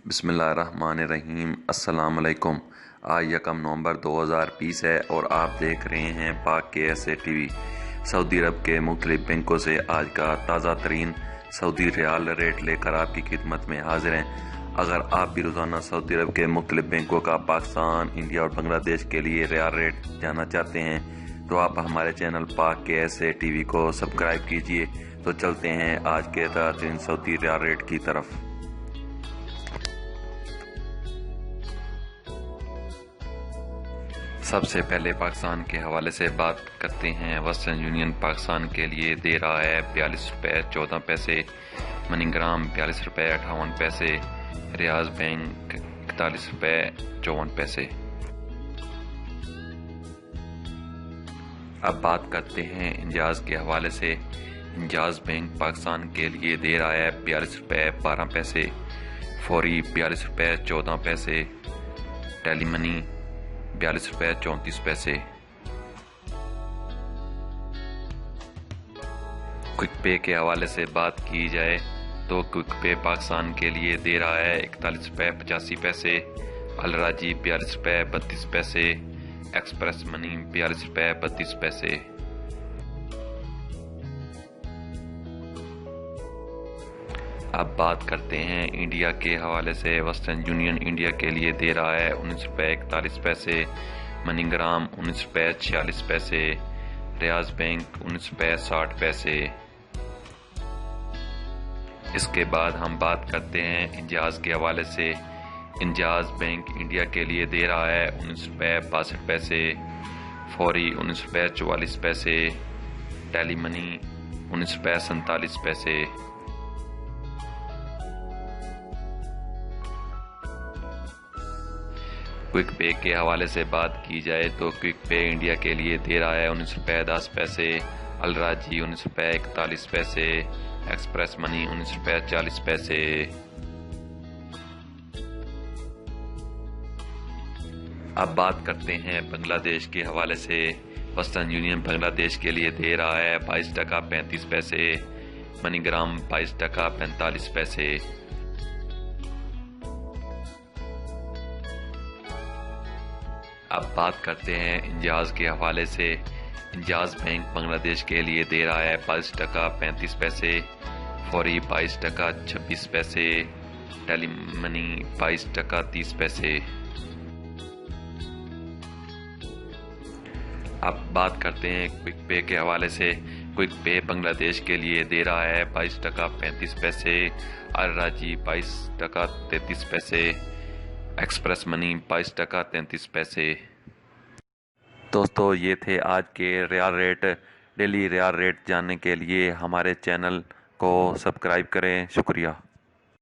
बिस्मिल्लाहिर्रहमानिर्रहीम। अस्सलाम वालेकुम। आज 1 नवंबर 2020 है और आप देख रहे हैं पाक KSA TV। सऊदी अरब के मुख्तलिफ बैंकों से आज का ताज़ा तरीन सऊदी रियाल रेट लेकर आपकी खिदमत में हाजिर हैं। अगर आप भी रोज़ाना सऊदी अरब के मुख्तलिफ बैंकों का पाकिस्तान, इंडिया और बांग्लादेश के लिए रियाल रेट जानना चाहते हैं तो आप हमारे चैनल पाक KSA TV को सब्सक्राइब कीजिए। तो चलते हैं आज के ताज़ा तरीन सऊदी रियाल रेट की तरफ। सबसे पहले पाकिस्तान के हवाले से बात करते हैं। वेस्टर्न यूनियन पाकिस्तान के लिए दे रहा है 42 रुपये 14 पैसे, मनीग्राम 42 रुपये 58 पैसे, रियाज बैंक 41 रुपये 54 पैसे। अब बात करते हैं इंजाज के हवाले से। इंजाज बैंक पाकिस्तान के लिए दे रहा है 42 रुपये 12 पैसे, फौरी 42 रुपये 14 पैसे, टेली मनी 42 रुपये 34 पैसे। क्विक पे के हवाले से बात की जाए तो क्विक पे पाकिस्तान के लिए दे रहा है 41 रुपये 85 पैसे, अलराजी 42 रुपये 32 पैसे, एक्सप्रेस मनी 42 रुपये 32 पैसे। अब बात करते हैं इंडिया के हवाले से। वेस्टर्न यूनियन इंडिया के लिए दे रहा है 19 रुपये 41 पैसे, मनीग्राम 19 रुपये 46 पैसे, रियाज बैंक 19 रुपये 60 पैसे। इसके बाद हम बात करते हैं इंजाज के हवाले से। इंजाज बैंक इंडिया के लिए दे रहा है 19 रुपये 62 पैसे, फौरी 19 रुपये 44 पैसे, टेली मनी 19 रुपये 47 पैसे। क्विक पे के हवाले से बात की जाए तो क्विक पे इंडिया के लिए दे रहा है 19 रुपये 10 पैसे, अलराजी 19 रुपये 41 पैसे, एक्सप्रेस मनी 19 रुपये 40 पैसे। अब बात करते हैं बांग्लादेश के हवाले से। वेस्टर्न यूनियन बांग्लादेश के लिए दे रहा है 22 टका 35 पैसे, मनीग्राम 22 टका 45 पैसे। अब बात करते हैं इंजाज के हवाले से। इंजाज बैंक बांग्लादेश के लिए दे रहा है 22 टका 35 पैसे, फौरी 22 टका 26 पैसे, टेली मनी 22 टका 30 पैसे। अब बात करते हैं क्विक पे के हवाले से। क्विक पे बांग्लादेश के लिए दे रहा है 22 टका 35 पैसे, अलराजी 22 टका 33 पैसे, एक्सप्रेस मनी 22 टका 33 पैसे। दोस्तों, ये थे आज के riyal rate. Daily riyal rate जानने के लिए हमारे चैनल को सब्सक्राइब करें। शुक्रिया।